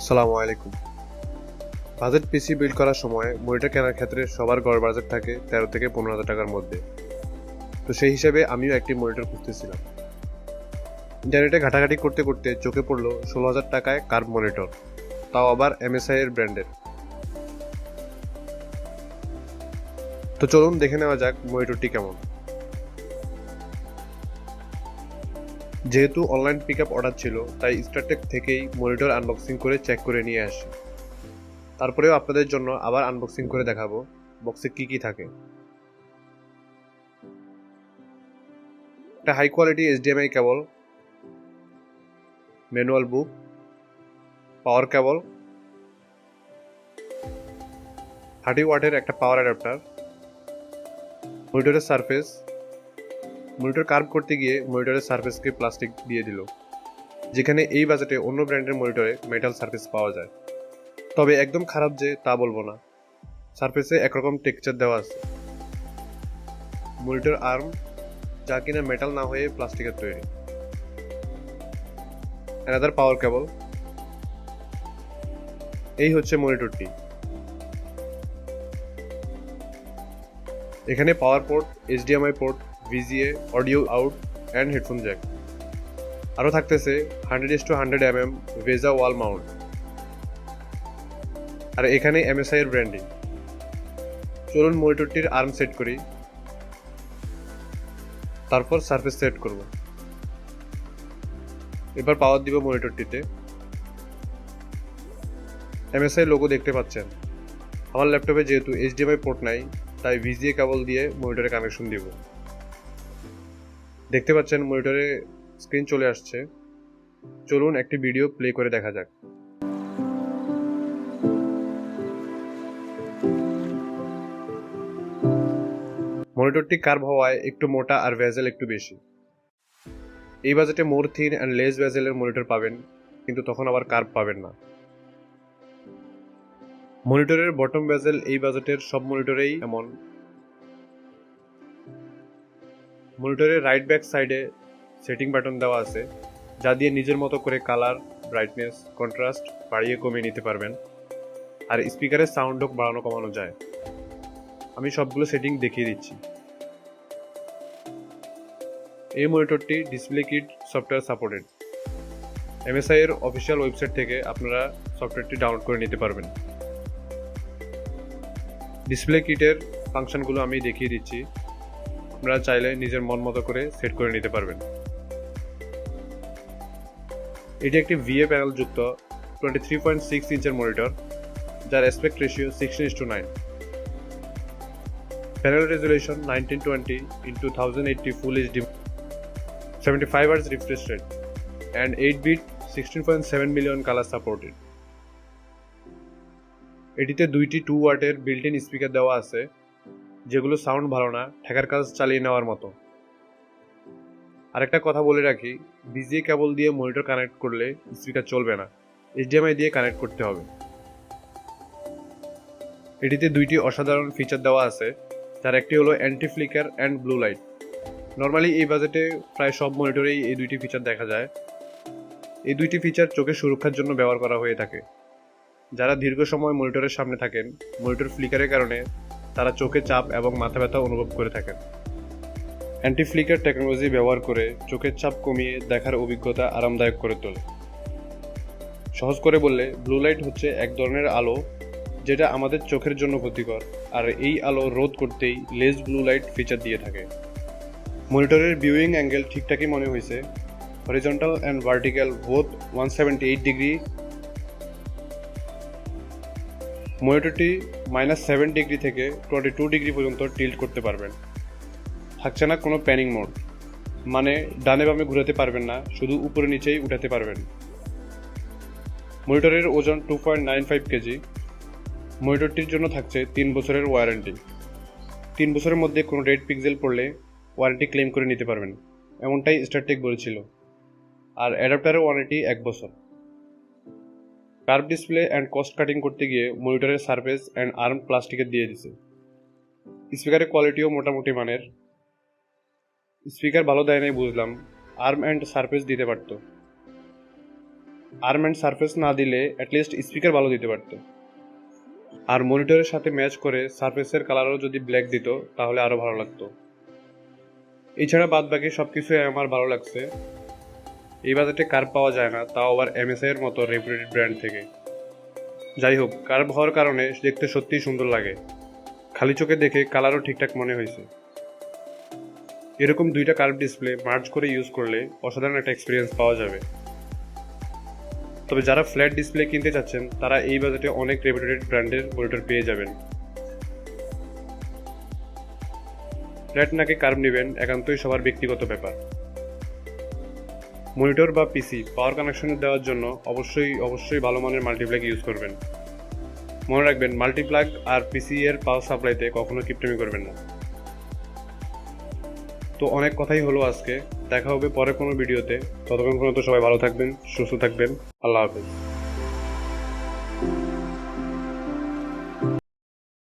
আসসালামু আলাইকুম। Budget PC build করার সময় মনিটর কেনার ক্ষেত্রে সবার গড় বাজেট থাকে 13 থেকে 15,000 টাকার মধ্যে। তো সেই হিসেবে আমিও একটি মনিটর খুঁজতেছিলাম। ইন্টারনেটে ঘাটাঘাটি করতে করতে চোখে পড়লো 16,000 টাকায় কার্ভ মনিটর, তাও আবার MSI এর ব্র্যান্ডের। তো চলুন দেখে নেওয়া যাক মনিটরটি কেমন। যেহেতু অনলাইন পিকআপ অর্ডার ছিল, তাই স্টারটেক থেকেই মনিটর আনবক্সিং করে চেক করে নিয়ে আসি। তারপরেও আপনাদের জন্য আবার আনবক্সিং করে দেখাবো বক্সে কি কি থাকে। একটা high quality HDMI cable, manual book, power cable, 30 ওয়াটের একটা পাওয়ার অ্যাডাপ্টার, মনিটরের সারফেস। মনিটর কার্ভ করতে গিয়ে মনিটরের সারফেসকে প্লাস্টিক দিয়ে দিল, যেখানে এই বাজেটে অন্য ব্র্যান্ডের মনিটরে মেটাল সারফেস পাওয়া যায়। তবে একদম খারাপ যে তা বলবো না, সারফেসে একরকম টেক্সচার দেওয়া আছে। মনিটর আর্ম, যা কিনা মেটাল না হয়ে প্লাস্টিকের তৈরি। অ্যানাদার পাওয়ার কেবল। এই হচ্ছে মনিটরটি। এখানে পাওয়ার port, HDMI port, VGA, audio out and headphone Jack. আরও থাকতেছে 100:100 mm ভেজা ওয়াল মাউন্ট। আর এখানে MSI এর ব্র্যান্ডিং। চলুন মনিটরটির আর্ম সেট করি, তারপর সারফেস সেট করব। এবার পাওয়ার দিব মনিটরটিতে। MSI লোগো দেখতে পাচ্ছেন। আমার ল্যাপটপে যেহেতু HDMI পোর্ট নাই, তাই VGA কেবল দিয়ে মনিটরে কানেকশন দিব। দেখতে পাচ্ছেন মনিটরে স্ক্রিন চলে আসছে। চলুন একটি ভিডিও প্লে করে দেখা যাক। মনিটরটি কার্ভ হওয়ায় একটু মোটা আর ভেজেল একটু বেশি। এই বাজেটে মোর থিন অ্যান্ড লেস ভেজেলের মনিটর পাবেন, কিন্তু তখন আবার কার্ভ পাবেন না। মনিটরের বটম ভেজেল এই বাজেটের সব মনিটরেই এমন। মনিটরের রাইট ব্যাক সাইডে সেটিং বাটন দেওয়া আছে, যা দিয়ে নিজের মতো করে কালার, ব্রাইটনেস, কন্ট্রাস্ট বাড়িয়ে কমিয়ে নিতে পারবেন। আর স্পিকারের সাউন্ডও বাড়ানো কমানো যায়। আমি সবগুলো সেটিং দেখিয়ে দিচ্ছি। এই মনিটরটি display kit software supported. MSI এর অফিসিয়াল ওয়েবসাইট থেকে আপনারা সফটওয়্যারটি ডাউনলোড করে নিতে পারবেন। ডিসপ্লে কিটের ফাংশনগুলো আমি দেখিয়ে দিচ্ছি, আপনারা চাইলে নিজের মন মতো করে সেট করে নিতে পারবেন। এটি একটি VA প্যানেল যুক্ত 23.6 ইঞ্চের মনিটর, যার aspect ratio 16:9। Panel resolution 1920x1080 full HD, 75 Hz refresh rate and 8-bit 16.7 million colour supported. এটিতে দুইটি 2 ওয়াটের বিল্ট ইন স্পিকার দেওয়া আছে, যেগুলো সাউন্ড ভালো না, ঠেকার কাজ চালিয়ে নেওয়ার মতো। আরেকটা কথা বলে রাখি, VGA কেবল দিয়ে মনিটর কানেক্ট করলে স্পিকার চলবে না, HDMI দিয়ে কানেক্ট করতে হবে। এটিতে দুইটি অসাধারণ ফিচার দেওয়া আছে, যার একটি হলো anti flicker and blue light. Normally এই বাজেটে প্রায় সব মনিটরেই এই দুইটি ফিচার দেখা যায়। এই দুইটি ফিচার চোখের সুরক্ষার জন্য ব্যবহার করা হয়ে থাকে। যারা দীর্ঘ সময় মনিটরের সামনে থাকেন, মনিটর ফ্লিকারের কারণে তারা চোখে চাপ এবং মাথা ব্যথা অনুভব করে থাকেন। অ্যান্টি ফ্লিকার টেকনোলজি ব্যবহার করে চোখের চাপ কমিয়ে দেখার অভিজ্ঞতা আরামদায়ক করে তোলে। সহজ করে বললে, ব্লু লাইট হচ্ছে এক ধরনের আলো যেটা আমাদের চোখের জন্য ক্ষতিকর, আর এই আলো রোধ করতেই লেস ব্লু লাইট ফিচার দিয়ে থাকে। মনিটরের ভিউইং অ্যাঙ্গেল ঠিকঠাকই মনে হয়েছে। Horizontal and vertical both 178 degree. মনিটরটি -7 ডিগ্রি থেকে 22 ডিগ্রি পর্যন্ত টিল্ট করতে পারবেন। থাকছে না কোনো প্যানিং মোড, মানে ডানে বামে ঘুরাতে পারবেন না, শুধু উপরে নিচেই উঠাতে পারবেন। মনিটরের ওজন 2.95 কেজি। মনিটরটির জন্য থাকছে 3 বছরের ওয়ারেন্টি। 3 বছরের মধ্যে কোনো রেড পিক্সেল পড়লে ওয়ারেন্টি ক্লেম করে নিতে পারবেন, এমনটাই স্টারটেক বলেছিল। আর অ্যাডাপ্টারের ওয়ারেন্টি 1 বছর। Curve display and cost cutting করতে গিয়ে মনিটরের সারফেস অ্যান্ড আর্ম প্লাস্টিকের দিয়ে দিছে। স্পিকারের কোয়ালিটিও মোটামুটি মানের। স্পিকার ভালো দেয় নাই বুঝলাম, আর্ম অ্যান্ড সারফেস দিতে পারতো। আর্ম অ্যান্ড সারফেস না দিলে অ্যাটলিস্ট স্পিকার ভালো দিতে পারতো। আর মনিটরের সাথে ম্যাচ করে সারফেসের কালারও যদি ব্ল্যাক দিত তাহলে আরও ভালো লাগতো। এছাড়া বাদ বাকি সব কিছুই আমার ভালো লাগছে। এই বাজেটে কার্ভ পাওয়া যায় না, তাও আবার এমএসআই এর মতো রেপুটেড ব্র্যান্ড থেকে। যাই হোক, কার্ভ হওয়ার কারণে দেখতে সত্যিই সুন্দর লাগে, খালি চোখে দেখে কালারও ঠিকঠাক মনে হয়েছে। এরকম দুইটা কার্ভ ডিসপ্লে মার্জ করে ইউজ করলে অসাধারণ একটা এক্সপিরিয়েন্স পাওয়া যাবে। তবে যারা ফ্ল্যাট ডিসপ্লে কিনতে চাচ্ছেন তারা এই বাজেটে অনেক রেপুটেড ব্র্যান্ডের মনিটর পেয়ে যাবেন। ফ্ল্যাট নাকি কার্ভ নেবেন একান্তই সবার ব্যক্তিগত ব্যাপার। মনিটর বা পিসি পাওয়ার কানেকশন দেওয়ার জন্য অবশ্যই ভালো মানের মাল্টিপ্লাগ ইউজ করবেন। মনে রাখবেন, মাল্টিপ্লাগ আর পিসি এর পাওয়ার সাপ্লাইতে কখনো কিপটেমি করবেন না। তো অনেক কথাই হলো আজকে, দেখা হবে পরে কোনো ভিডিওতে। ততক্ষণ পর্যন্ত সবাই ভালো থাকবেন, সুস্থ থাকবেন। আল্লাহ হাফেজ।